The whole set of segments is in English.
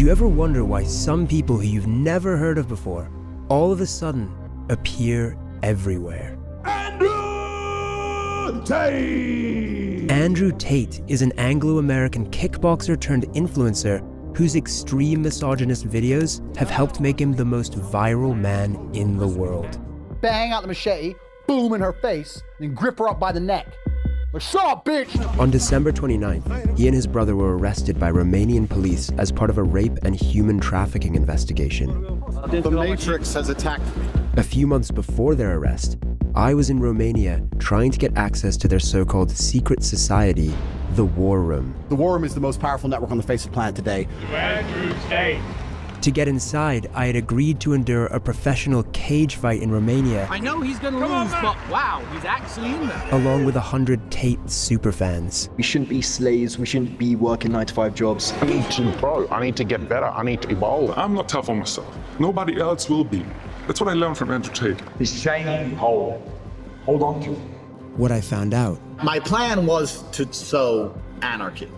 Do you ever wonder why some people who you've never heard of before all of a sudden appear everywhere? Andrew Tate! Andrew Tate is an Anglo-American kickboxer turned influencer whose extreme misogynist videos have helped make him the most viral man in the world. Bang out the machete, boom in her face, and grip her up by the neck. Like, shut up, bitch! On December 29th, he and his brother were arrested by Romanian police as part of a rape and human trafficking investigation. The Matrix has attacked me. A few months before their arrest, I was in Romania trying to get access to their so-called secret society, the War Room. The War Room is the most powerful network on the face of the planet today. Andrew Tate! To get inside, I had agreed to endure a professional cage fight in Romania. I know he's gonna lose, but wow, he's actually in there. Along with 100 Tate superfans. We shouldn't be slaves, we shouldn't be working 9-to-5 jobs. I need to grow, I need to get better, I need to evolve. I'm not tough on myself. Nobody else will be. That's what I learned from Andrew Tate. This chain, hold on to it. What I found out My plan was to sow anarchy.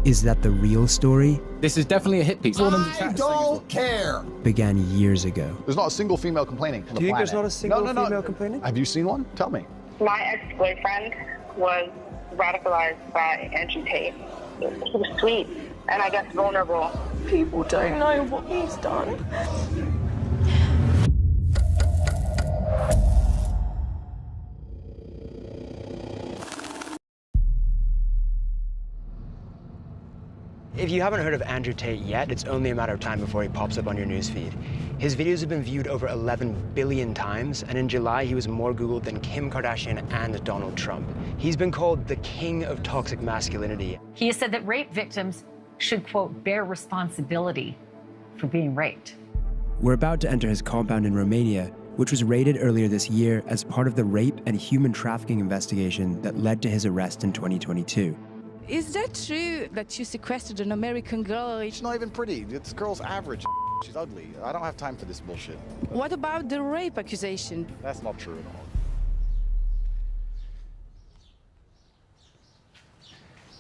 is that the real story This is definitely a hit piece. I don't care. began years ago. There's not a single female complaining on the planet. Do you think there's not a single No. female complaining? Have you seen one? Tell me. My ex-boyfriend was radicalized by Andrew Tate. He was sweet and I guess vulnerable. People don't know what he's done. If you haven't heard of Andrew Tate yet, it's only a matter of time before he pops up on your newsfeed. His videos have been viewed over 11 billion times, and in July he was more Googled than Kim Kardashian and Donald Trump. He's been called the king of toxic masculinity. He has said that rape victims should, quote, bear responsibility for being raped. We're about to enter his compound in Romania, which was raided earlier this year as part of the rape and human trafficking investigation that led to his arrest in 2022. Is that true that you sequestered an American girl? She's not even pretty. This girl's average. She's ugly. I don't have time for this bullshit. What about the rape accusation? That's not true at all.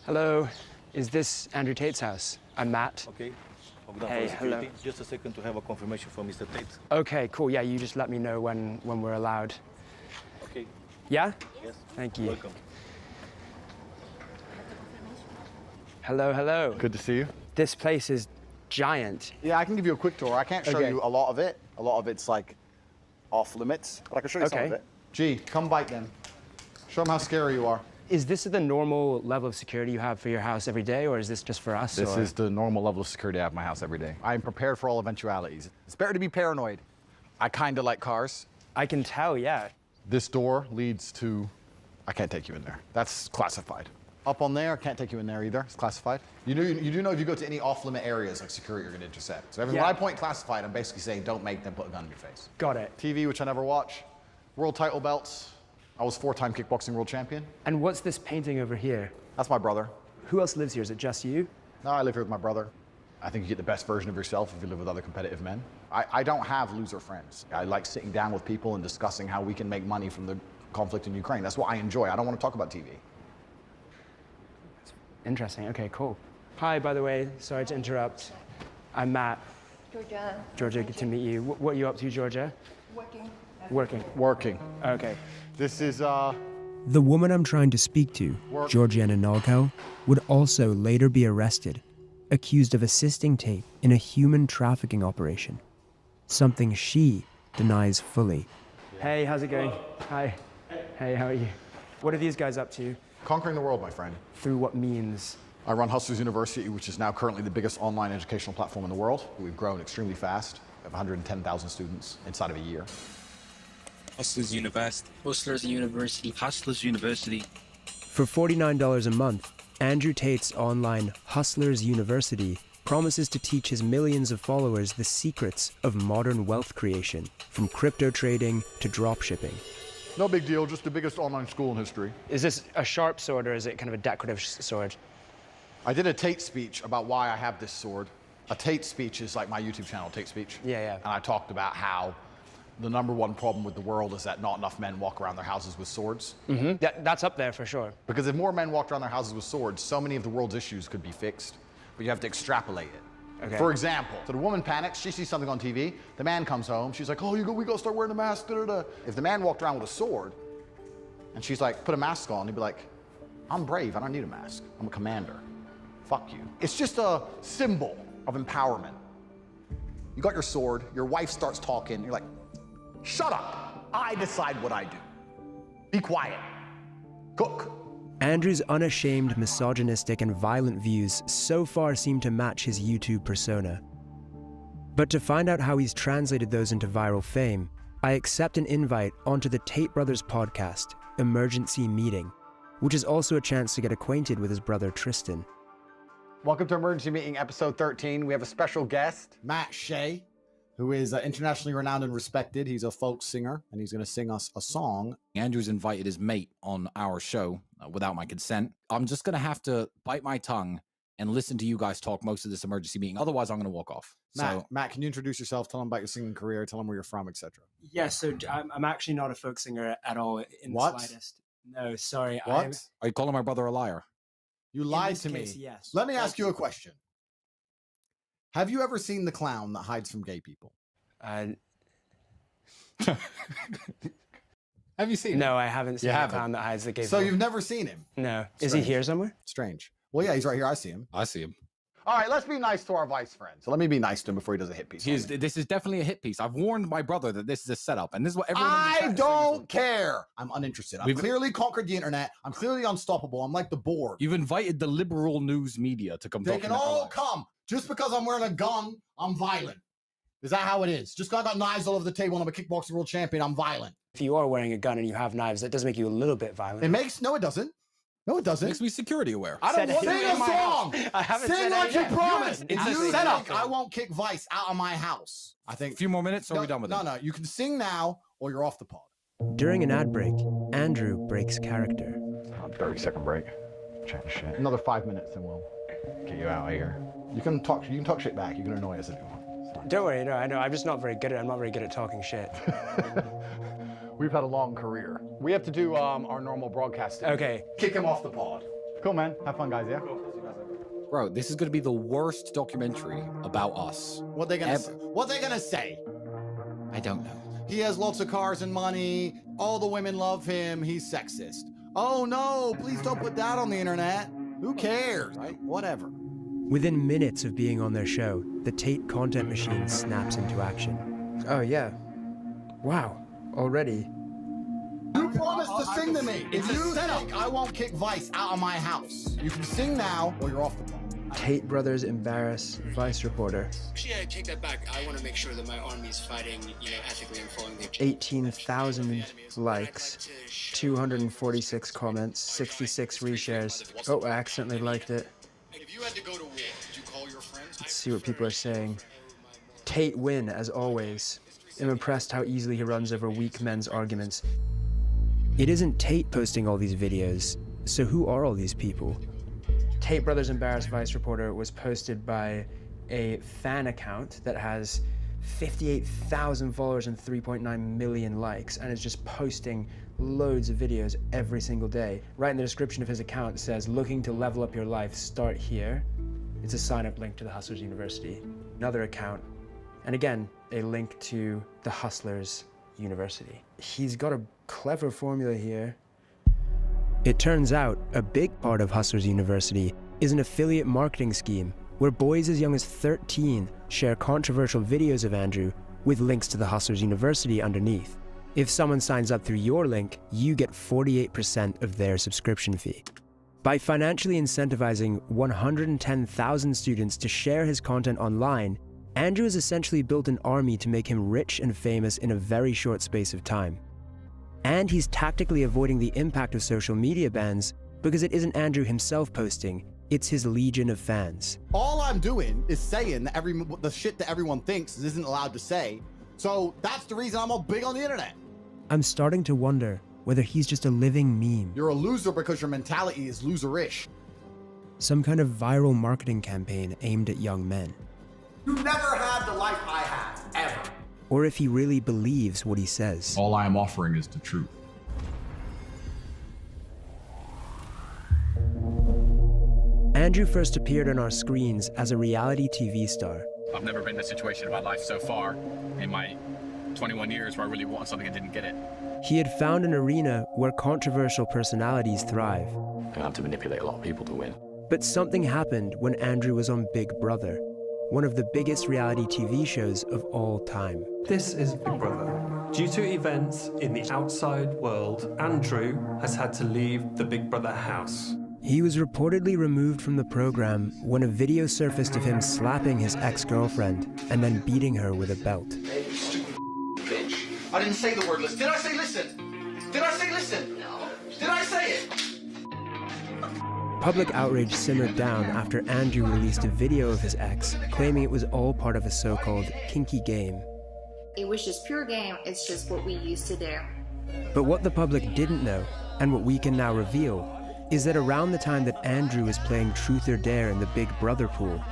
Hello, is this Andrew Tate's house? I'm Matt. Okay. Hey, hello. Just a second to have a confirmation from Mr. Tate. Okay, cool. Yeah, you just let me know when we're allowed. Okay. Yeah? Yes. Thank you. Welcome. Hello, hello. Good to see you. This place is giant. Yeah, I can give you a quick tour. I can't show Okay. you a lot of it. A lot of it's like off limits, but I can show you some of it. G, come bite them. Show them how scary you are. Is this the normal level of security you have for your house every day, or is this just for us? This is the normal level of security I have in my house every day. I am prepared for all eventualities. It's better to be paranoid. I kind of like cars. I can tell, yeah. This door leads to, I can't take you in there. That's classified. Up on there, can't take you in there either. It's classifiid. You do know if you go to any off-limit areas like security, you're going to intercept. So when I point classified, I'm basically saying don't make them put a gun in your face. Got it. TV, which I never watch. World title belts. I was 4-time kickboxing world champion. And what's this painting over here? That's my brother. Who else lives here? Is it just you? No, I live here with my brother. I think you get the best version of yourself if you live with other competitive men. I don't have loser friends. I like sitting down with people and discussing how we can make money from the conflict in Ukraine. That's what I enjoy. I don't want to talk about TV. Interesting. Okay, cool. Hi, by the way. Sorry to interrupt. I'm Matt. Georgia. Georgia, good to meet you. What are you up to, Georgia? Working. Working. Working. Okay. This is, The woman I'm trying to speak to, Georgiana Nolko, would also later be arrested, accused of assisting Tate in a human trafficking operation, something she denies fully. Hey, how's it going? Hi. Hey, how are you? What are these guys up to? conquering the world, my friend. Through what means? I run Hustlers University, which is now currently the biggest online educational platform in the world. We've grown extremely fast. We have 110,000 students inside of a year. Hustlers University. Hustlers University. Hustlers University. For $49 a month, Andrew Tate's online Hustlers University promises to teach his millions of followers the secrets of modern wealth creation, from crypto trading to dropshipping. No big deal, just the biggest online school in history. Is this a sharp sword or is it kind of a decorative sword? I did a Tate speech about why I have this sword. A Tate speech is like my YouTube channel, Tate Speech. Yeah. And I talked about how the #1 problem with the world is that not enough men walk around their houses with swords. Mm-hmm. That's up there for sure. Because if more men walked around their houses with swords, so many of the world's issues could be fixed, but you have to extrapolate it. Okay. For example, so the woman panics, she sees something on TV, the man comes home, she's like, oh, we gotta start wearing a mask, da, da, da. If the man walked around with a sword, and she's like, put a mask on, he'd be like, I'm brave, I don't need a mask. I'm a commander. Fuck you. It's just a symbol of empowerment. You got your sword, your wife starts talking, you're like, shut up, I decide what I do. Be quiet, cook. Andrew's unashamed, misogynistic, and violent views so far seem to match his YouTube persona. But to find out how he's translated those into viral fame, I accept an invite onto the Tate Brothers podcast, Emergency Meeting, which is also a chance to get acquainted with his brother Tristan. Welcome to Emergency Meeting, episode 13. We have a special guest, Matt Shea, who is internationally renowned and respected. He's a folk singer, and he's going to sing us a song. Andrew's invited his mate on our show without my consent. I'm just going to have to bite my tongue and listen to you guys talk most of this emergency meeting. Otherwise, I'm going to walk off. Matt, can you introduce yourself? Tell them about your singing career. Tell them where you're from, etc. Yeah, so I'm actually not a folk singer at all in the slightest. No, sorry. What? Are you calling my brother a liar? You lied to me. Yes. Let me ask you a question. Have you ever seen the clown that hides from gay people? Have you seen him? No, I haven't seen the clown that hides the gay So people. you've never seen him? No. Strange. Is he here somewhere? Strange. Well, yeah, he's right here. I see him. I see him. All right, let's be nice to our vice friend. So let me be nice to him before he does a hit piece. This is definitely a hit piece. I've warned my brother that this is a setup, and this is what everyone. I don't care. I'm uninterested. I've clearly conquered the internet. I'm clearly unstoppable. I'm like the Borg. You've invited the liberal news media to come. They can all come. Just because I'm wearing a gun, I'm violent. Is that how it is? Just because I got knives all over the table and I'm a kickboxing world champion, I'm violent. If you are wearing a gun and you have knives, that does make you a little bit violent. No, it doesn't. No, it doesn't. Makes me security aware. I don't want to sing a song. I haven't sing said like you anything. promised. It's If a you setup. think I won't kick Vice out of my house, I think. A few more minutes, or are we done with it? No. You can sing now, or you're off the pod. During an ad break, Andrew breaks character. 30-second break. Chat shit. Another 5 minutes, and we'll get you out of here. You can talk shit back. You can annoy us if you want. Don't worry, no, I know. I'm just not very good at it. I'm not very good at talking shit. We've had a long career. We have to do our normal broadcasting. Okay. Kick him off the pod. Cool, man. Have fun, guys, yeah? Bro, this is going to be the worst documentary about us. What they gonna say? What they gonna say? I don't know. He has lots of cars and money. All the women love him. He's sexist. Oh no! Please don't put that on the internet. Who cares? Right? Whatever. Within minutes of being on their show, the Tate content machine snaps into action. Oh, yeah. Wow. Already. You promised to sing to me. If you think I won't kick Vice out of my house, you can sing now or you're off the pod. Tate Brothers embarrass Vice reporter. Actually, I take that back. I want to make sure that my army is fighting, ethically and following the 18,000 likes, 246 comments, 66 reshares. Oh, I accidentally liked it. If you had to go to war, did you call your friends? Let's see what people are saying. Tate win, as always. I'm impressed how easily he runs over weak men's arguments. It isn't Tate posting all these videos, so who are all these people? Tate Brothers Embarrassed Vice Reporter was posted by a fan account that has 58,000 followers and 3.9 million likes, and is just posting loads of videos every single day. Right in the description of his account, it says, looking to level up your life, start here. It's a sign-up link to the Hustlers University. Another account, and again, a link to the Hustlers University. He's got a clever formula here. It turns out a big part of Hustlers University is an affiliate marketing scheme where boys as young as 13 share controversial videos of Andrew with links to the Hustlers University underneath. If someone signs up through your link, you get 48% of their subscription fee. By financially incentivizing 110,000 students to share his content online, Andrew has essentially built an army to make him rich and famous in a very short space of time. And he's tactically avoiding the impact of social media bans because it isn't Andrew himself posting, it's his legion of fans. All I'm doing is saying that the shit that everyone thinks isn't allowed to say. So that's the reason I'm all big on the internet. I'm starting to wonder whether he's just a living meme. You're a loser because your mentality is loserish. Some kind of viral marketing campaign aimed at young men. You've never had the life I have, ever. Or if he really believes what he says. All I am offering is the truth. Andrew first appeared on our screens as a reality TV star. I've never been in a situation in my life so far, in my 21 years, where I really wanted something and didn't get it. He had found an arena where controversial personalities thrive. I have to manipulate a lot of people to win. But something happened when Andrew was on Big Brother, one of the biggest reality TV shows of all time. This is Big Brother. Due to events in the outside world, Andrew has had to leave the Big Brother house. He was reportedly removed from the program when a video surfaced of him slapping his ex-girlfriend and then beating her with a belt. Hey, you stupid bitch. I didn't say the word listen. Did I say listen? Did I say listen? No. Did I say it? Public outrage simmered down after Andrew released a video of his ex, claiming it was all part of a so-called kinky game. It was just pure game. It's just what we used to do. But what the public didn't know, and what we can now reveal, is that around the time that Andrew was playing Truth or Dare in the Big Brother pool,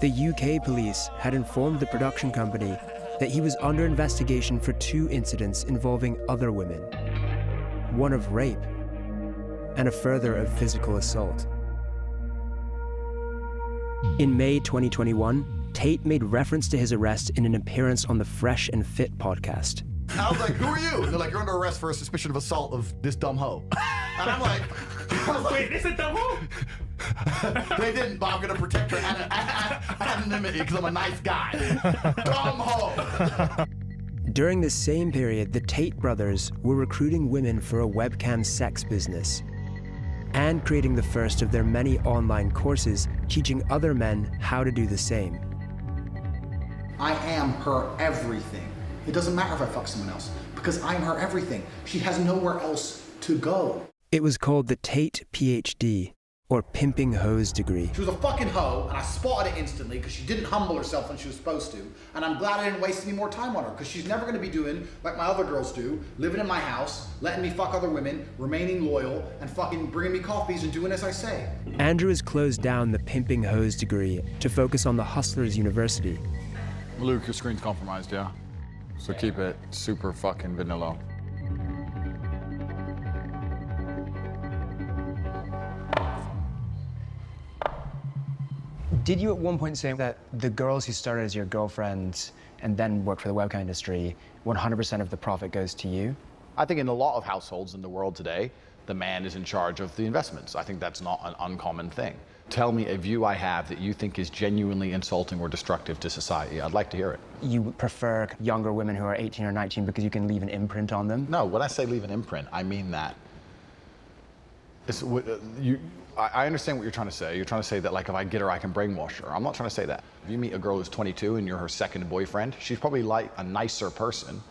the UK police had informed the production company that he was under investigation for 2 incidents involving other women, one of rape and a further of physical assault. In May 2021, Tate made reference to his arrest in an appearance on the Fresh and Fit podcast. I was like, who are you? And they're like, you're under arrest for a suspicion of assault of this dumb hoe. And I'm like, wait, this is dumb hoe? They didn't, but I'm going to protect her anonymity because I'm a nice guy. Dumb hoe. During the same period, the Tate brothers were recruiting women for a webcam sex business and creating the first of their many online courses teaching other men how to do the same. I am her everything. It doesn't matter if I fuck someone else because I'm her everything. She has nowhere else to go. It was called the Tate PhD, or Pimping Hoes degree. She was a fucking hoe, and I spotted it instantly because she didn't humble herself when she was supposed to. And I'm glad I didn't waste any more time on her because she's never going to be doing like my other girls do, living in my house, letting me fuck other women, remaining loyal, and fucking bringing me coffees and doing as I say. Andrew has closed down the Pimping Hoes degree to focus on the Hustlers University. Luke, your screen's compromised, yeah? So keep it super fucking vanilla. Did you at one point say that the girls who started as your girlfriends and then worked for the webcam industry, 100% of the profit goes to you? I think in a lot of households in the world today, the man is in charge of the investments. I think that's not an uncommon thing. Tell me a view I have that you think is genuinely insulting or destructive to society. I'd like to hear it. You prefer younger women who are 18 or 19 because you can leave an imprint on them? No, when I say leave an imprint, I mean that. I understand what you're trying to say. You're trying to say that, like, if I get her, I can brainwash her. I'm not trying to say that. If you meet a girl who's 22 and you're her second boyfriend, she's probably like a nicer person,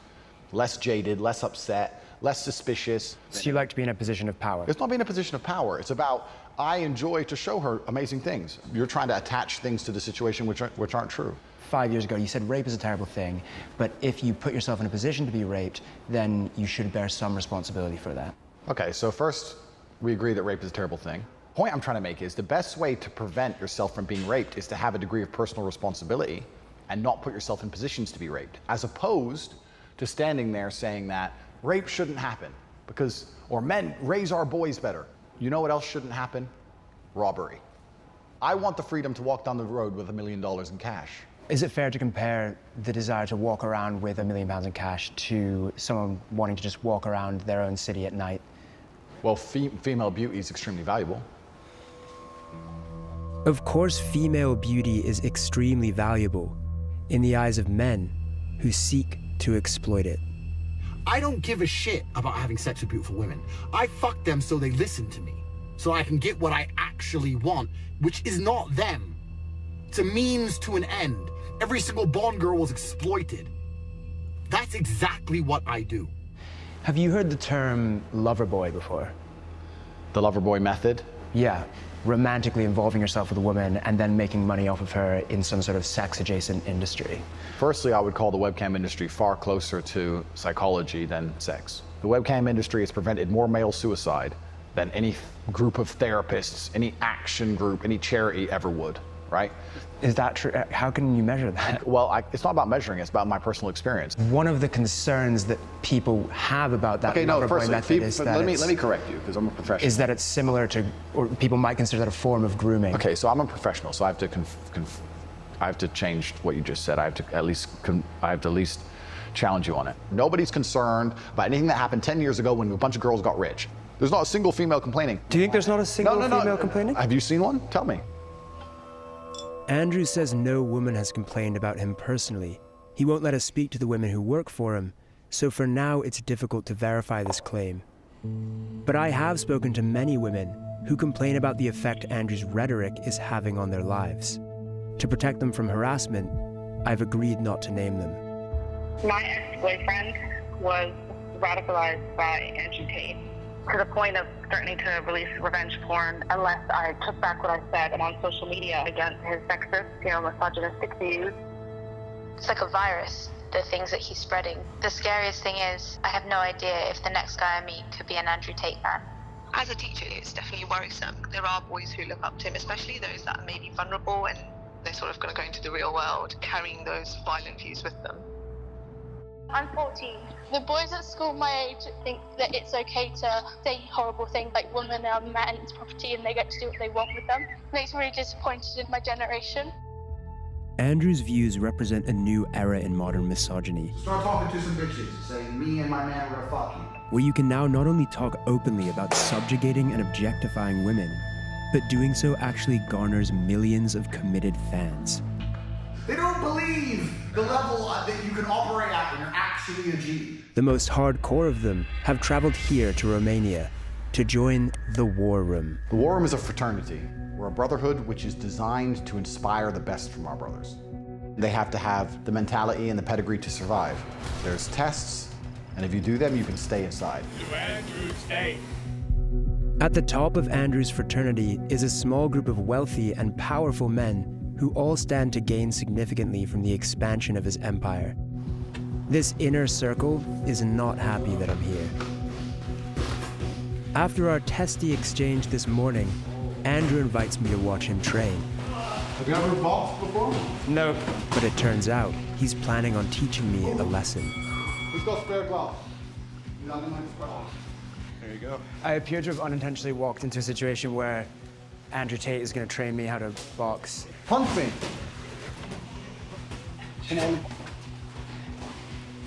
less jaded, less upset, less suspicious. So you like to be in a position of power? It's not being in a position of power. It's about, I enjoy to show her amazing things. You're trying to attach things to the situation which aren't true. 5 years ago, you said rape is a terrible thing, but if you put yourself in a position to be raped, then you should bear some responsibility for that. Okay, so first, we agree that rape is a terrible thing. The point I'm trying to make is the best way to prevent yourself from being raped is to have a degree of personal responsibility and not put yourself in positions to be raped, as opposed to standing there saying that rape shouldn't happen because, or men, raise our boys better. You know what else shouldn't happen? Robbery. I want the freedom to walk down the road with $1 million in cash. Is it fair to compare the desire to walk around with £1 million in cash to someone wanting to just walk around their own city at night? Well, female beauty is extremely valuable. Of course, female beauty is extremely valuable in the eyes of men who seek to exploit it. I don't give a shit about having sex with beautiful women. I fuck them so they listen to me, so I can get what I actually want, which is not them. It's a means to an end. Every single Bond girl was exploited. That's exactly what I do. Have you heard the term lover boy before? The lover boy method? Yeah, romantically involving yourself with a woman and then making money off of her in some sort of sex-adjacent industry. Firstly, I would call the webcam industry far closer to psychology than sex. The webcam industry has prevented more male suicide than any group of therapists, any action group, any charity ever would, right? Is that true? How can you measure that? Well, it's not about measuring, it's about my personal experience. One of the concerns that people have about that rubber-boy method is that let me correct you, because I'm a professional. Is that it's similar to, or people might consider that a form of grooming. Okay, so I'm a professional, so I have to change what you just said. I have to at least challenge you on it. Nobody's concerned about anything that happened 10 years ago when a bunch of girls got rich. There's not a single female complaining. Do you think there's not a single female complaining? Have you seen one? Tell me. Andrew says no woman has complained about him personally. He won't let us speak to the women who work for him, so for now it's difficult to verify this claim. But I have spoken to many women who complain about the effect Andrew's rhetoric is having on their lives. To protect them from harassment, I've agreed not to name them. My ex-boyfriend was radicalized by Andrew Tate to the point of threatening to release revenge porn unless I took back what I said on social media against his sexist, misogynistic views. It's like a virus, the things that he's spreading. The scariest thing is, I have no idea if the next guy I meet could be an Andrew Tate fan. As a teacher, it's definitely worrisome. There are boys who look up to him, especially those that are maybe vulnerable and they're sort of going to go into the real world carrying those violent views with them. I'm 14. The boys at school my age think that it's okay to say horrible things like women are man's property and they get to do what they want with them. It makes me really disappointed in my generation. Andrew's views represent a new era in modern misogyny. Start talking to some bitches, say me and my man are gonna fuck you. Where you can now not only talk openly about subjugating and objectifying women, but doing so actually garners millions of committed fans. They don't believe the level that you can operate at when you're actually a G. The most hardcore of them have traveled here to Romania to join the War Room. The War Room is a fraternity. We're a brotherhood which is designed to inspire the best from our brothers. They have to have the mentality and the pedigree to survive. There's tests, and if you do them, you can stay inside. At the top of Andrew's fraternity is a small group of wealthy and powerful men who all stand to gain significantly from the expansion of his empire. This inner circle is not happy that I'm here. After our testy exchange this morning, Andrew invites me to watch him train. Have you ever boxed before? No. But it turns out he's planning on teaching me a lesson. Who's got spare gloves? There you go. I appear to have unintentionally walked into a situation where Andrew Tate is going to train me how to box. Punch me. Come on.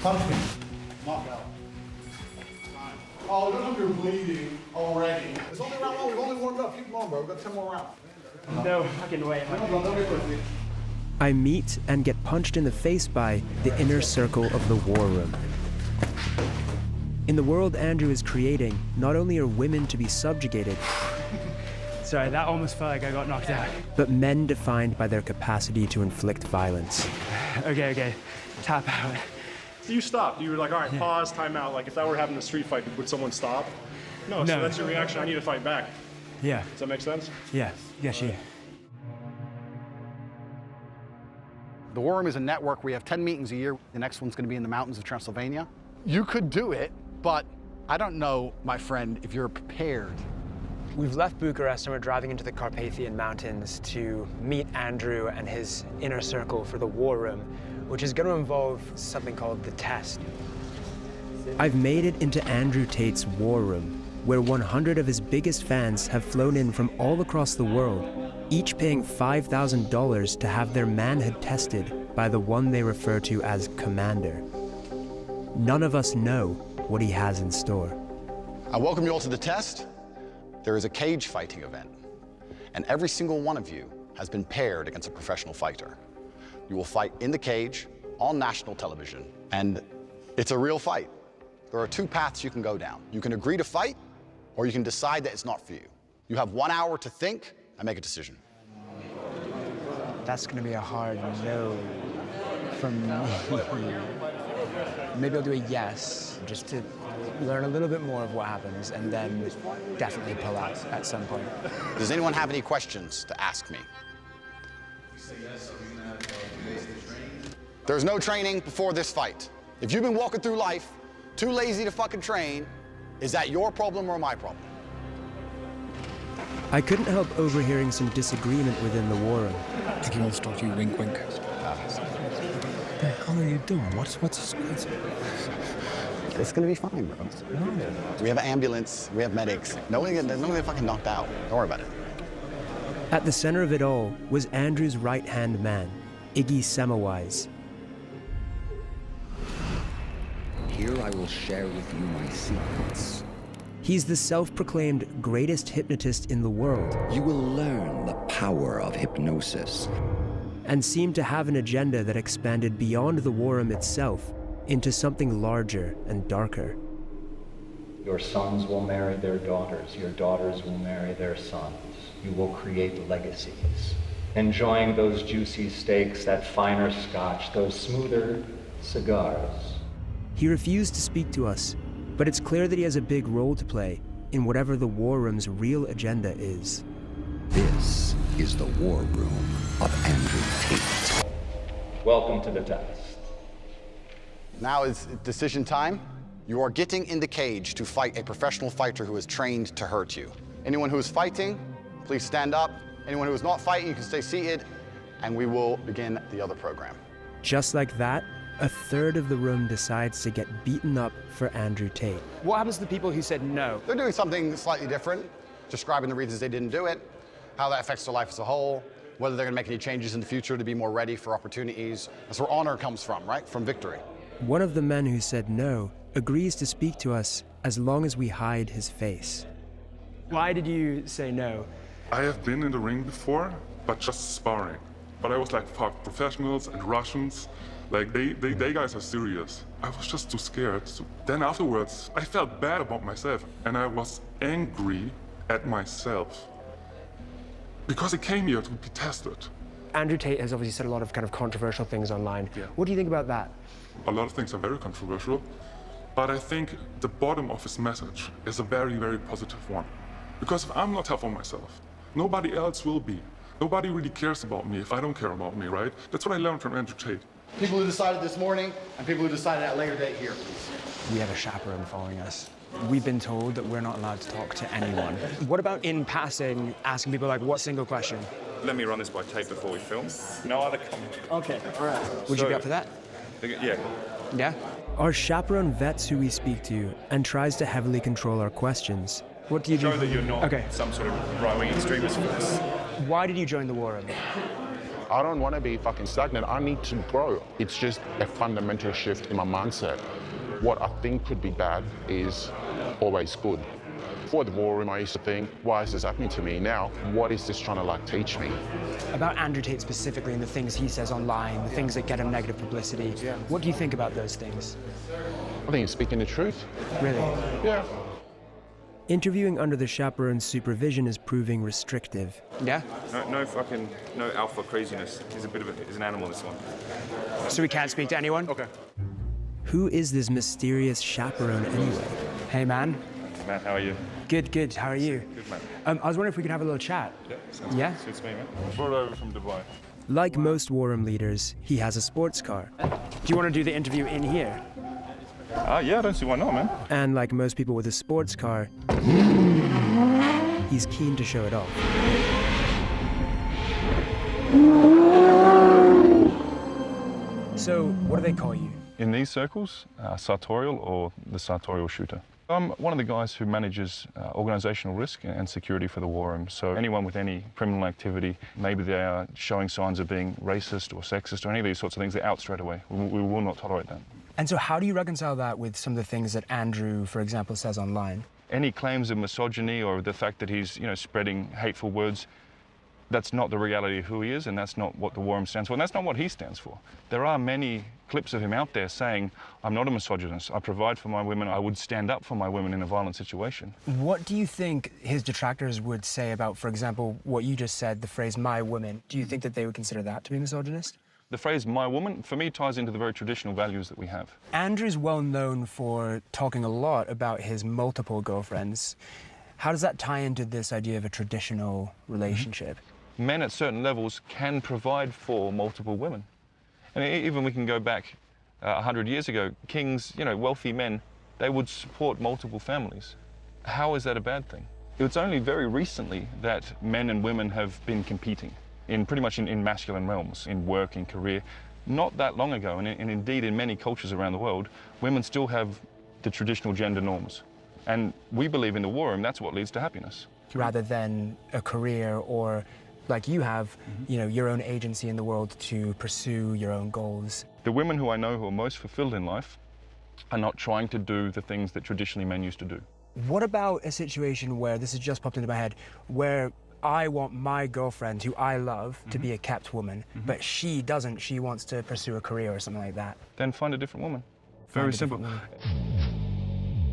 Punch me. Knock out. Oh, look like you're bleeding already. It's only round one. We've only warmed up. Keep going, bro. We've got 10 more rounds. No fucking way. I meet and get punched in the face by the inner circle of the War Room. In the world Andrew is creating, not only are women to be subjugated, sorry, that almost felt like I got knocked out. but men defined by their capacity to inflict violence. Okay. Tap out. You stopped. You were like, all right, pause, time out. Like if that were having a street fight, would someone stop? No, so that's your reaction. I need to fight back. Yeah. Does that make sense? Yeah. Yeah. The War Room is a network. We have 10 meetings a year. The next one's going to be in the mountains of Transylvania. You could do it, but I don't know, my friend, if you're prepared. We've left Bucharest and we're driving into the Carpathian Mountains to meet Andrew and his inner circle for the War Room, which is going to involve something called the test. I've made it into Andrew Tate's War Room, where 100 of his biggest fans have flown in from all across the world, each paying $5,000 to have their manhood tested by the one they refer to as Commander. None of us know what he has in store. I welcome you all to the test. There is a cage fighting event, and every single one of you has been paired against a professional fighter. You will fight in the cage on national television, and it's a real fight. There are two paths you can go down. You can agree to fight, or you can decide that it's not for you. You have 1 hour to think and make a decision. That's going to be a hard no from me. Maybe I'll do a yes, just to learn a little bit more of what happens, and then definitely pull out at some point. Does anyone have any questions to ask me? There's no training before this fight. If you've been walking through life too lazy to fucking train, is that your problem or my problem? I couldn't help overhearing some disagreement within the war room. I think he wants to talk to you, wink, wink. What the hell are you doing? What's It's gonna be fine, bro. We have an ambulance, we have medics. No one gets fucking knocked out. Don't worry about it. At the center of it all was Andrew's right-hand man, Iggy Semmelweis. Here I will share with you my secrets. He's the self-proclaimed greatest hypnotist in the world. You will learn the power of hypnosis. And seemed to have an agenda that expanded beyond the war room itself into something larger and darker. Your sons will marry their daughters. Your daughters will marry their sons. You will create legacies. Enjoying those juicy steaks, that finer scotch, those smoother cigars. He refused to speak to us, but it's clear that he has a big role to play in whatever the war room's real agenda is. This is the war room of Andrew Tate. Welcome to the test. Now is decision time. You are getting in the cage to fight a professional fighter who is trained to hurt you. Anyone who is fighting, please stand up. Anyone who is not fighting, you can stay seated, and we will begin the other program. Just like that, a third of the room decides to get beaten up for Andrew Tate. What happens to the people who said no? They're doing something slightly different, describing the reasons they didn't do it, how that affects their life as a whole, whether they're gonna make any changes in the future to be more ready for opportunities. That's where honor comes from, right? From victory. One of the men who said no agrees to speak to us as long as we hide his face. Why did you say no? I have been in the ring before, but just sparring. But I was like, fuck, professionals and Russians, like they guys are serious. I was just too scared. So then afterwards, I felt bad about myself, and I was angry at myself because I came here to be tested. Andrew Tate has obviously said a lot of kind of controversial things online. Yeah. What do you think about that? A lot of things are very controversial, but I think the bottom of his message is a very, very positive one. Because if I'm not tough on myself, nobody else will be. Nobody really cares about me if I don't care about me, right? That's what I learned from Andrew Tate. People who decided this morning and people who decided at a later date here, please. We have a chaperone following us. We've been told that we're not allowed to talk to anyone. What about in passing, asking people like, what single question? Let me run this by tape before we film. No other comment. Okay, all right. Would you be up for that? Yeah. Yeah? Our chaperone vets who we speak to and tries to heavily control our questions. What do you do? Show that you're not some sort of right-wing extremist force. Why did you join the war room? I don't want to be fucking stagnant. I need to grow. It's just a fundamental shift in my mindset. What I think could be bad is always good. Before the war room, I used to think, why is this happening to me? Now, what is this trying to like teach me? About Andrew Tate specifically and the things he says online, the things that get him negative publicity. What do you think about those things? I think he's speaking the truth. Really? Yeah. Interviewing under the chaperone's supervision is proving restrictive. Yeah? No alpha craziness. He's an animal, this one. So we can't speak to anyone? Okay. Who is this mysterious chaperone anyway? Hey, man. Matt, how are you? Good. How are you? Good, man. I was wondering if we could have a little chat. Yeah, sounds Yeah? good. Suits me, man. Brought over from Dubai. Like most war room leaders, he has a sports car. Do you want to do the interview in here? Yeah, I don't see why not, man. And like most people with a sports car, he's keen to show it off. So, what do they call you? In these circles, sartorial or the sartorial shooter. I'm one of the guys who manages organisational risk and security for the war room. So anyone with any criminal activity, maybe they are showing signs of being racist or sexist or any of these sorts of things, they're out straight away. We will not tolerate that. And so how do you reconcile that with some of the things that Andrew, for example, says online? Any claims of misogyny or the fact that he's, spreading hateful words, that's not the reality of who he is, and that's not what the war room stands for, and that's not what he stands for. There are many clips of him out there saying, I'm not a misogynist, I provide for my women, I would stand up for my women in a violent situation. What do you think his detractors would say about, for example, what you just said, the phrase, my woman? Do you think that they would consider that to be misogynist? The phrase, my woman, for me, ties into the very traditional values that we have. Andrew's well known for talking a lot about his multiple girlfriends. How does that tie into this idea of a traditional relationship? Men at certain levels can provide for multiple women. And even we can go back 100 years ago, kings, wealthy men, they would support multiple families. How is that a bad thing? It's only very recently that men and women have been competing in pretty much in masculine realms, in work, in career. Not that long ago, and indeed in many cultures around the world, women still have the traditional gender norms. And we believe in the war room, that's what leads to happiness. Rather than a career or, like you have, you know, your own agency in the world to pursue your own goals. The women who I know who are most fulfilled in life are not trying to do the things that traditionally men used to do. What about a situation where, this has just popped into my head, where I want my girlfriend, who I love, to be a kept woman, but she doesn't, she wants to pursue a career or something like that? Then find a different woman. Very simple.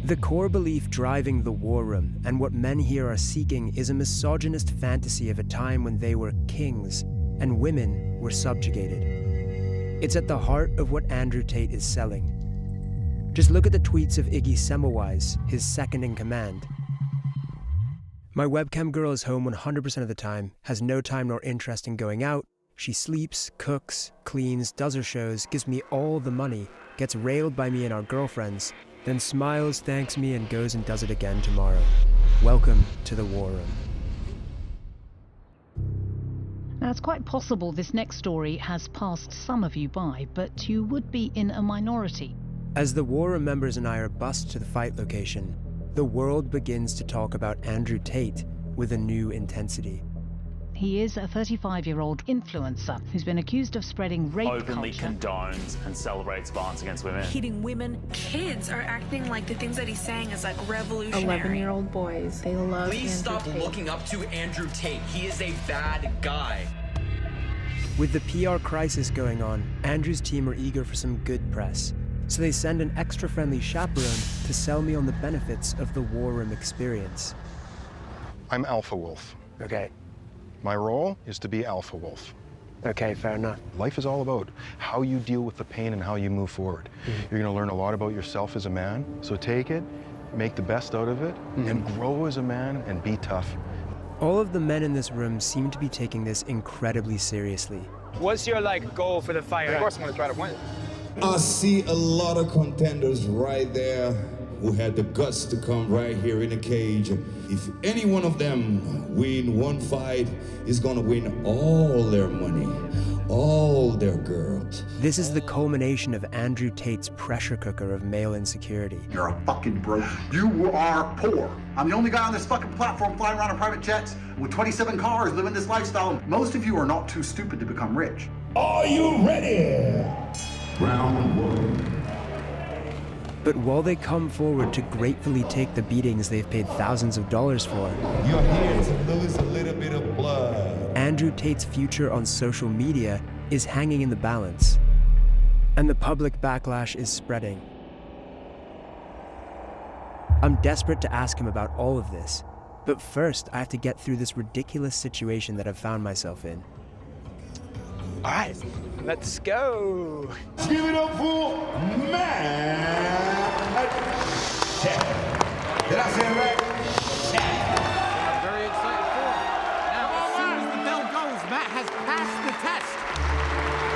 The core belief driving the war room and what men here are seeking is a misogynist fantasy of a time when they were kings and women were subjugated. It's at the heart of what Andrew Tate is selling. Just look at the tweets of Iggy Semmelweis, his second in command. My webcam girl is home 100% of the time, has no time nor interest in going out. She sleeps, cooks, cleans, does her shows, gives me all the money, gets railed by me and our girlfriends, then smiles, thanks me, and goes and does it again tomorrow. Welcome to the war room. Now, it's quite possible this next story has passed some of you by, but you would be in a minority. As the war room members and I are bussed to the fight location, the world begins to talk about Andrew Tate with a new intensity. He is a 35-year-old influencer who's been accused of spreading rape openly culture. condones and celebrates violence against women. Hitting women. Kids are acting like the things that he's saying is like revolutionary. 11-year-old boys, they love Please Andrew stop Tate. looking up to Andrew Tate. He is a bad guy. With the PR crisis going on, Andrew's team are eager for some good press, so they send an extra-friendly chaperone to sell me on the benefits of the war room experience. I'm Alpha Wolf. Okay. My role is to be Alpha Wolf. Okay, fair enough. Life is all about how you deal with the pain and how you move forward. You're gonna learn a lot about yourself as a man, so take it, make the best out of it, and grow as a man and be tough. All of the men in this room seem to be taking this incredibly seriously. What's your, goal for the fight? Of course I'm gonna try to win. I see a lot of contenders right there who had the guts to come right here in the cage. If any one of them win one fight, is gonna win all their money, all their girls. This is the culmination of Andrew Tate's pressure cooker of male insecurity. You're a fucking broke. You are poor. I'm the only guy on this fucking platform flying around in private jets with 27 cars living this lifestyle. Most of you are not too stupid to become rich. Are you ready? Round one. But while they come forward to gratefully take the beatings they've paid thousands of dollars for, you're here to lose a little bit of blood. Andrew Tate's future on social media is hanging in the balance. And the public backlash is spreading. I'm desperate to ask him about all of this, but first I have to get through this ridiculous situation that I've found myself in. All right, let's go. Give it up for Matt Shea. Did I say it right? I'm very excited for it. Now, as soon as the bell goes, Matt has passed the test.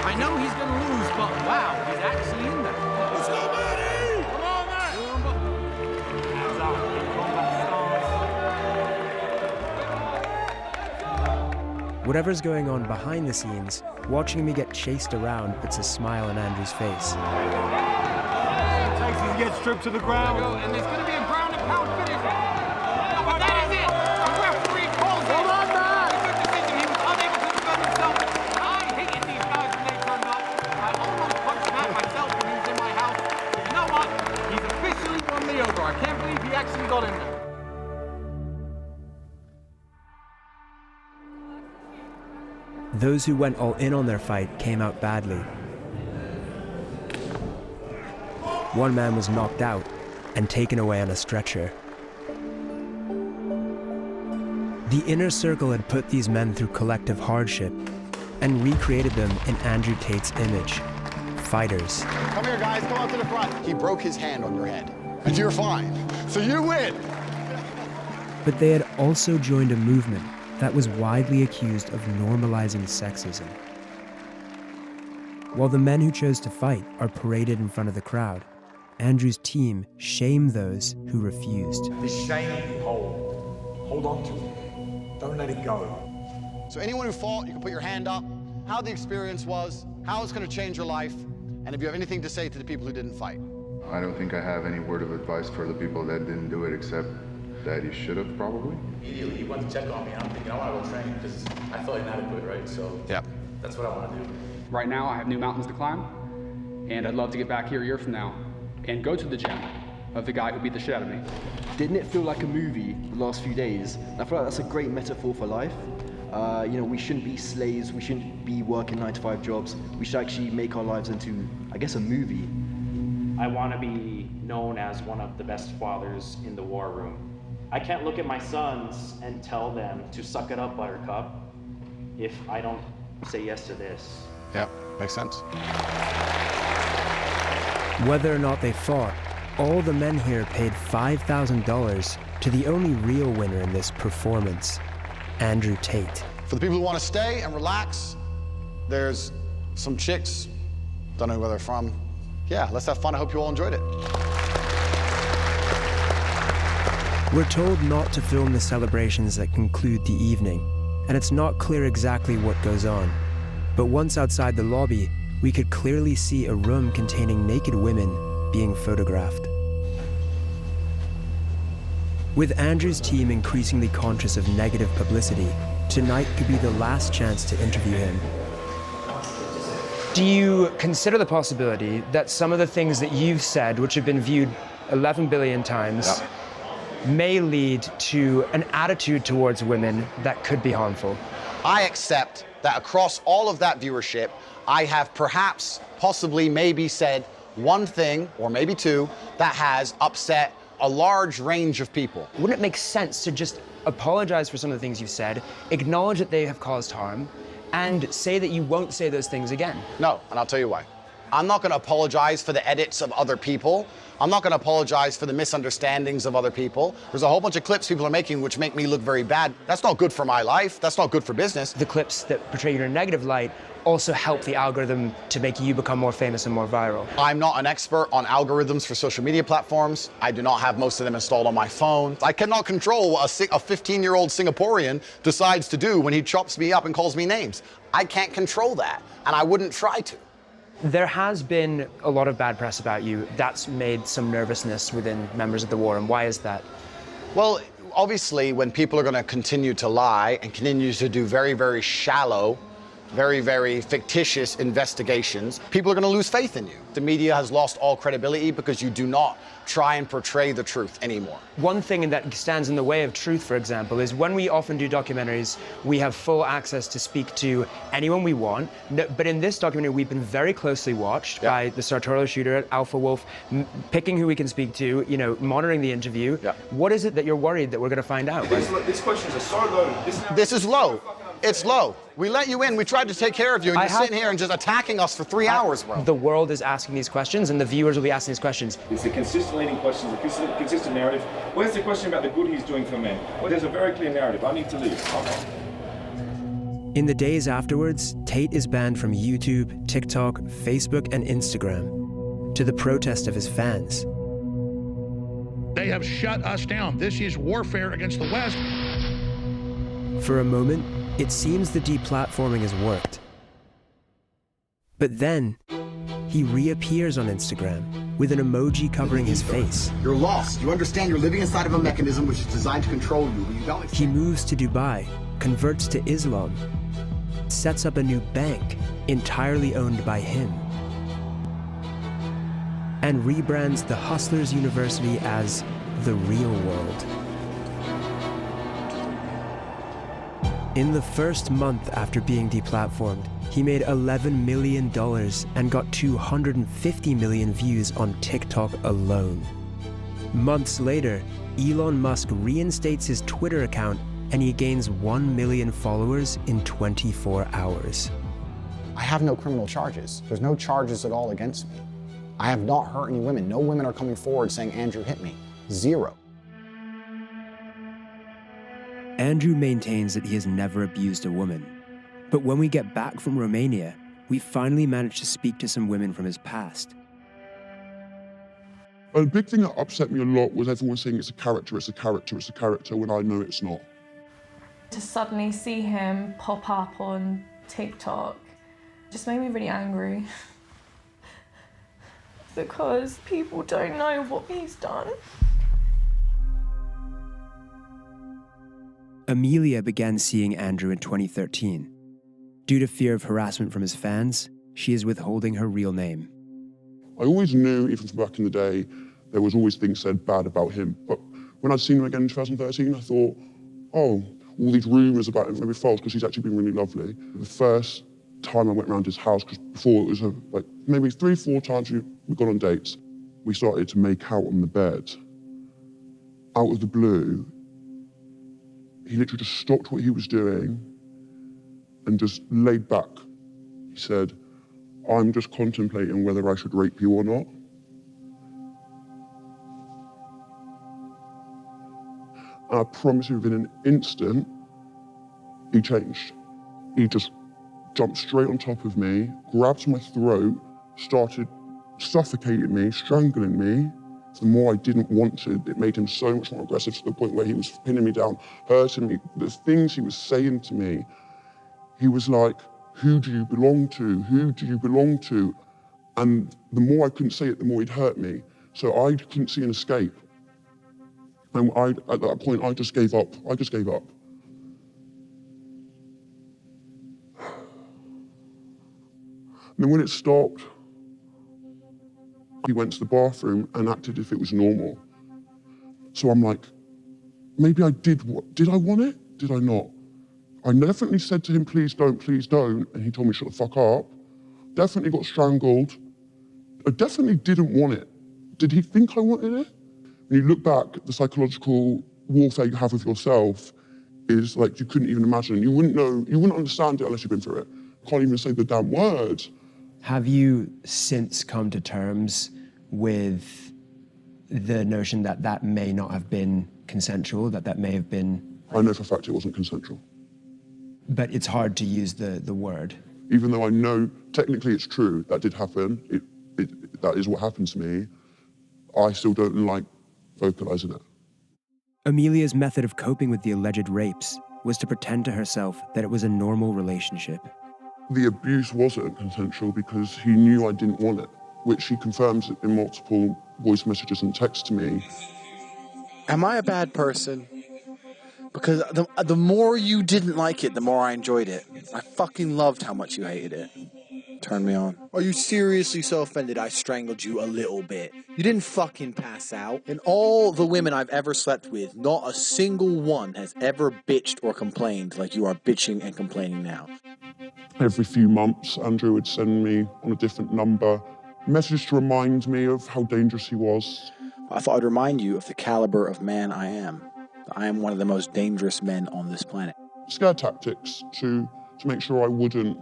I know he's going to lose, but wow, he's actually in there. Let's go, Matty! Come on, Matt! Hands up, combat stars. Whatever's going on behind the scenes, watching me get chased around puts a smile on Andrew's face. Takes to get stripped to the ground. And there's going to be a ground and pound finish. But that is it. The referee calls it. Hold on, Matt. It's a good decision. He was unable to defend himself. I hated these guys when they turned up. I almost punched Matt myself when he was in my house. But you know what? He's officially won me over. I can't believe he actually got in there. Those who went all in on their fight came out badly. One man was knocked out and taken away on a stretcher. The inner circle had put these men through collective hardship and recreated them in Andrew Tate's image. Fighters. Come here, guys, come up to the front. He broke his hand on your head, and you're fine. So you win. But they had also joined a movement that was widely accused of normalizing sexism. While the men who chose to fight are paraded in front of the crowd, Andrew's team shame those who refused. The shaming pole Hold on to it. Don't let it go. So anyone who fought, you can put your hand up, how the experience was, how it's going to change your life, and if you have anything to say to the people who didn't fight. I don't think I have any word of advice for the people that didn't do it, except that you should have, probably. Immediately, he went to check on me, and I'm thinking, I want to go train because I felt inadequate, right? So yeah, that's what I want to do. Right now, I have new mountains to climb, and I'd love to get back here a year from now and go to the gym of the guy who beat the shit out of me. Didn't it feel like a movie the last few days? I feel like that's a great metaphor for life. You know, we shouldn't be slaves, we shouldn't be working 9-to-5 jobs. We should actually make our lives into, I guess, a movie. I want to be known as one of the best fathers in the war room. I can't look at my sons and tell them to suck it up, Buttercup, if I don't say yes to this. Yeah, makes sense. Whether or not they fought, all the men here paid $5,000 to the only real winner in this performance, Andrew Tate. For the people who want to stay and relax, there's some chicks, don't know where they're from. Yeah, let's have fun. I hope you all enjoyed it. We're told not to film the celebrations that conclude the evening, and it's not clear exactly what goes on. But once outside the lobby, we could clearly see a room containing naked women being photographed. With Andrew's team increasingly conscious of negative publicity, tonight could be the last chance to interview him. Do you consider the possibility that some of the things that you've said, which have been viewed 11 billion times, may lead to an attitude towards women that could be harmful? I accept that across all of that viewership, I have perhaps, possibly, maybe said one thing, or maybe two, that has upset a large range of people. Wouldn't it make sense to just apologize for some of the things you said, acknowledge that they have caused harm, and say that you won't say those things again? No, and I'll tell you why. I'm not going to apologize for the edits of other people. I'm not going to apologize for the misunderstandings of other people. There's a whole bunch of clips people are making which make me look very bad. That's not good for my life. That's not good for business. The clips that portray you in a negative light also help the algorithm to make you become more famous and more viral. I'm not an expert on algorithms for social media platforms. I do not have most of them installed on my phone. I cannot control what a 15-year-old Singaporean decides to do when he chops me up and calls me names. I can't control that, and I wouldn't try to. There has been a lot of bad press about you. That's made some nervousness within members of the war, and why is that? Well, obviously, when people are going to continue to lie and continue to do very, very shallow, very, very fictitious investigations, people are going to lose faith in you. The media has lost all credibility because you do not try and portray the truth anymore. One thing that stands in the way of truth, for example, is when we often do documentaries, we have full access to speak to anyone we want. But in this documentary, we've been very closely watched by the sartorial shooter, Alpha Wolf, picking who we can speak to, you know, monitoring the interview. What is it that you're worried that we're going to find out? These questions are so low. This is low. It's low. We let you in, we tried to take care of you, and you're sitting here and just attacking us for 3 hours, bro. The world is asking these questions, and the viewers will be asking these questions. It's a consistent leading question, a consistent narrative. Where's the question about the good he's doing for men? Well, there's a very clear narrative. I need to leave. In the days afterwards, Tate is banned from YouTube, TikTok, Facebook, and Instagram, to the protest of his fans. They have shut us down. This is warfare against the West. For a moment, it seems the deplatforming has worked. But then, he reappears on Instagram with an emoji covering his face. You're lost. You understand you're living inside of a mechanism which is designed to control you, but you don't. He moves to Dubai, converts to Islam, sets up a new bank entirely owned by him, and rebrands the Hustlers University as the real world. In the first month after being deplatformed, he made $11 million and got 250 million views on TikTok alone. Months later, Elon Musk reinstates his Twitter account and he gains 1 million followers in 24 hours. I have no criminal charges. There's no charges at all against me. I have not hurt any women. No women are coming forward saying Andrew hit me. Zero. Andrew maintains that he has never abused a woman. But when we get back from Romania, we finally manage to speak to some women from his past. A big thing that upset me a lot was everyone saying it's a character, it's a character, it's a character, when I know it's not. To suddenly see him pop up on TikTok just made me really angry. Because people don't know what he's done. Amelia began seeing Andrew in 2013. Due to fear of harassment from his fans, she is withholding her real name. I always knew, even from back in the day, there was always things said bad about him. But when I'd seen him again in 2013, I thought, oh, all these rumours about him may be false because he's actually been really lovely. The first time I went round his house, because before it was like maybe 3-4 times we'd gone on dates, we started to make out on the bed. Out of the blue, he literally just stopped what he was doing and just laid back. He said, I'm just contemplating whether I should rape you or not. And I promise you, within an instant, he changed. He just jumped straight on top of me, grabbed my throat, started suffocating me, strangling me. The more I didn't want to, it made him so much more aggressive, to the point where he was pinning me down, hurting me. The things he was saying to me, he was like, who do you belong to? Who do you belong to? And the more I couldn't say it, the more he'd hurt me. So I couldn't see an escape. And at that point, I just gave up. I just gave up. And then when it stopped, he went to the bathroom and acted as if it was normal. So I'm like, maybe I did I want it? Did I not? I definitely said to him, please don't, and he told me shut the fuck up. Definitely got strangled. I definitely didn't want it. Did he think I wanted it? When you look back, the psychological warfare you have with yourself is like you couldn't even imagine. You wouldn't know, you wouldn't understand it unless you've been through it. Can't even say the damn word. Have you since come to terms with the notion that that may not have been consensual, that may have been... I know for a fact it wasn't consensual. But it's hard to use the word. Even though I know technically it's true, that did happen, that is what happened to me, I still don't like vocalizing it. Amelia's method of coping with the alleged rapes was to pretend to herself that it was a normal relationship. The abuse wasn't consensual because he knew I didn't want it, which he confirms in multiple voice messages and texts to me. Am I a bad person? Because the more you didn't like it, the more I enjoyed it. I fucking loved how much you hated it. Turned me on. Are you seriously so offended I strangled you a little bit? You didn't fucking pass out. And all the women I've ever slept with, not a single one has ever bitched or complained like you are bitching and complaining now. Every few months, Andrew would send me on a different number, messages to remind me of how dangerous he was. I thought I'd remind you of the caliber of man I am. I am one of the most dangerous men on this planet. Scare tactics to make sure I wouldn't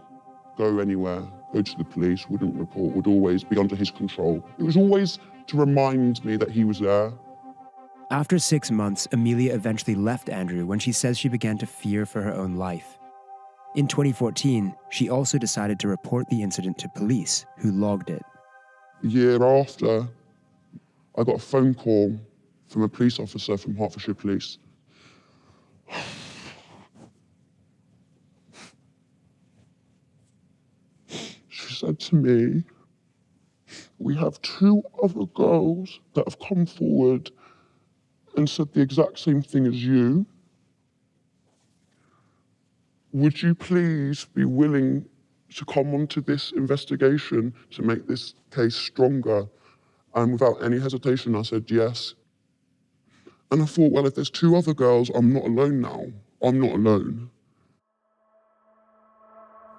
go anywhere, go to the police, wouldn't report, would always be under his control. It was always to remind me that he was there. After 6 months, Amelia eventually left Andrew when she says she began to fear for her own life. In 2014, she also decided to report the incident to police, who logged it. A year after, I got a phone call from a police officer from Hertfordshire Police. She said to me, we have 2 other girls that have come forward and said the exact same thing as you. Would you please be willing to come onto this investigation to make this case stronger? And without any hesitation, I said yes. And I thought, well, if there's 2 other girls, I'm not alone now. I'm not alone.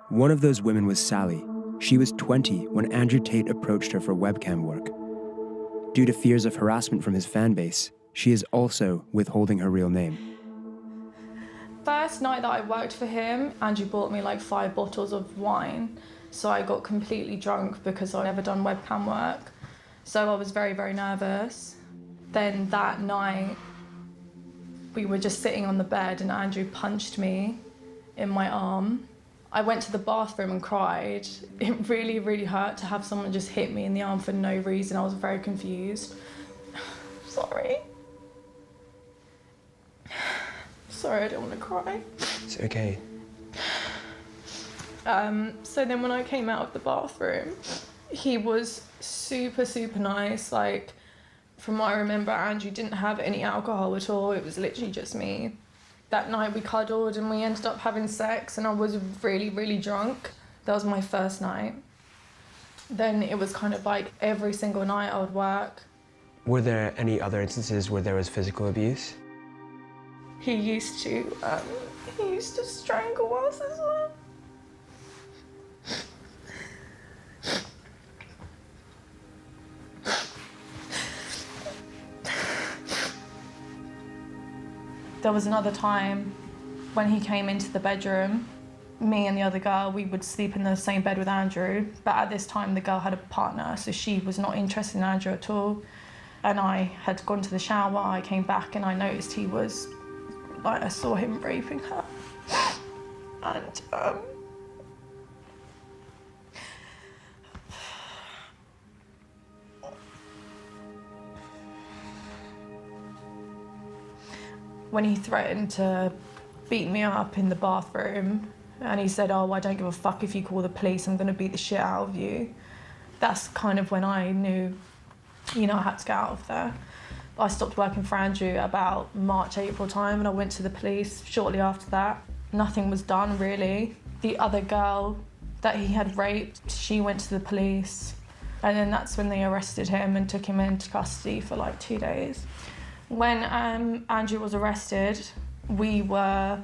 One of those women was Sally. She was 20 when Andrew Tate approached her for webcam work. Due to fears of harassment from his fan base, she is also withholding her real name. First night that I worked for him, Andrew bought me like 5 bottles of wine. So I got completely drunk because I'd never done webcam work. So I was very, very nervous. Then that night, we were just sitting on the bed and Andrew punched me in my arm. I went to the bathroom and cried. It really, really hurt to have someone just hit me in the arm for no reason. I was very confused. sorry. Sorry, I don't want to cry. It's okay. So then when I came out of the bathroom, he was super, super nice. Like, from what I remember, Andrew didn't have any alcohol at all. It was literally just me. That night we cuddled and we ended up having sex, and I was really, really drunk. That was my first night. Then it was kind of like every single night I would work. Were there any other instances where there was physical abuse? He used to strangle us as well. There was another time when he came into the bedroom, me and the other girl, we would sleep in the same bed with Andrew, but at this time the girl had a partner, so she was not interested in Andrew at all. And I had gone to the shower, I came back and I noticed he was, like, I saw him raping her. And when he threatened to beat me up in the bathroom, and he said, "Oh, I don't give a fuck if you call the police, I'm gonna beat the shit out of you." That's kind of when I knew, you know, I had to get out of there. I stopped working for Andrew about March, April time, and I went to the police shortly after that. Nothing was done, really. The other girl that he had raped, she went to the police, and then that's when they arrested him and took him into custody for like 2 days. When Andrew was arrested, we were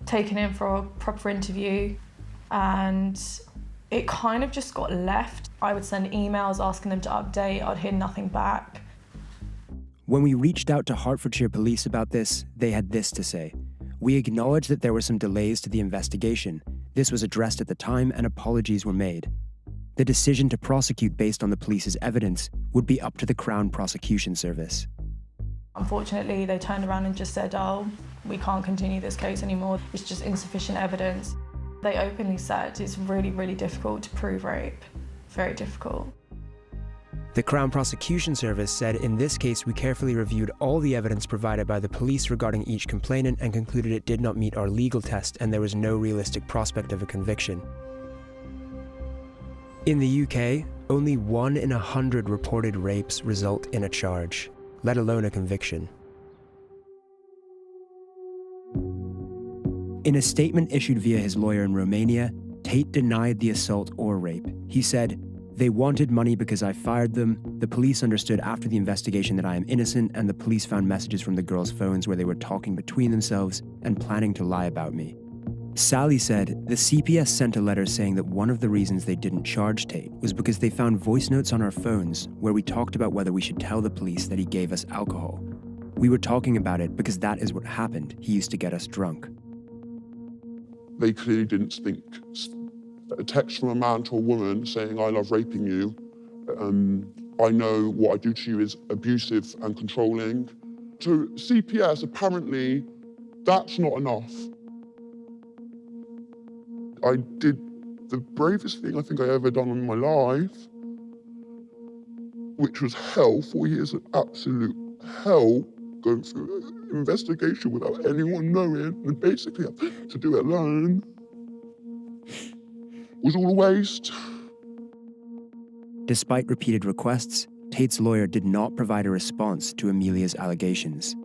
taken in for a proper interview, and it kind of just got left. I would send emails asking them to update, I'd hear nothing back. When we reached out to Hertfordshire Police about this, they had this to say. We acknowledge that there were some delays to the investigation. This was addressed at the time and apologies were made. The decision to prosecute based on the police's evidence would be up to the Crown Prosecution Service. Unfortunately, they turned around and just said, "Oh, we can't continue this case anymore. It's just insufficient evidence." They openly said it's really, really difficult to prove rape. Very difficult. The Crown Prosecution Service said, in this case, we carefully reviewed all the evidence provided by the police regarding each complainant and concluded it did not meet our legal test and there was no realistic prospect of a conviction. In the UK, only 1 in 100 reported rapes result in a charge, let alone a conviction. In a statement issued via his lawyer in Romania, Tate denied the assault or rape. He said, "They wanted money because I fired them. The police understood after the investigation that I am innocent, and the police found messages from the girls' phones where they were talking between themselves and planning to lie about me." Sally said, the CPS sent a letter saying that one of the reasons they didn't charge Tate was because they found voice notes on our phones where we talked about whether we should tell the police that he gave us alcohol. We were talking about it because that is what happened. He used to get us drunk. They clearly didn't think a text from a man to a woman saying, "I love raping you. I know what I do to you is abusive and controlling." To CPS, apparently, that's not enough. I did the bravest thing I think I ever done in my life, which was hell, 4 years of absolute hell, going through an investigation without anyone knowing, and basically to do it alone, was all a waste. Despite repeated requests, Tate's lawyer did not provide a response to Amelia's allegations.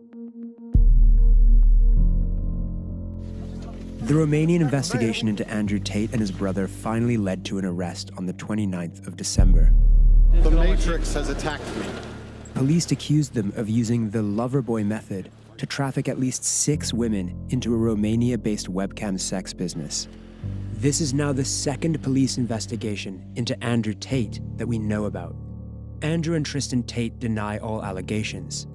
The Romanian investigation into Andrew Tate and his brother finally led to an arrest on the 29th of December. The Matrix has attacked me. Police accused them of using the Loverboy method to traffic at least 6 women into a Romania-based webcam sex business. This is now the second police investigation into Andrew Tate that we know about. Andrew and Tristan Tate deny all allegations.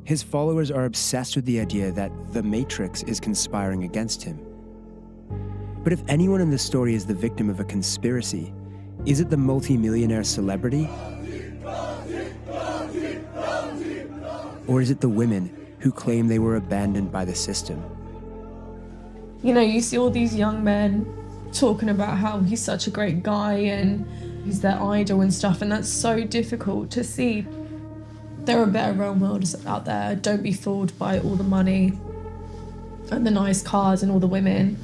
His followers are obsessed with the idea that the Matrix is conspiring against him. But if anyone in this story is the victim of a conspiracy, is it the multi-millionaire celebrity? Or is it the women who claim they were abandoned by the system? You know, you see all these young men talking about how he's such a great guy and he's their idol and stuff, and that's so difficult to see. There are better role models out there. Don't be fooled by all the money and the nice cars and all the women.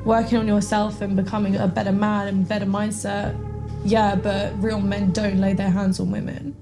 Working on yourself and becoming a better man and better mindset, yeah, but real men don't lay their hands on women.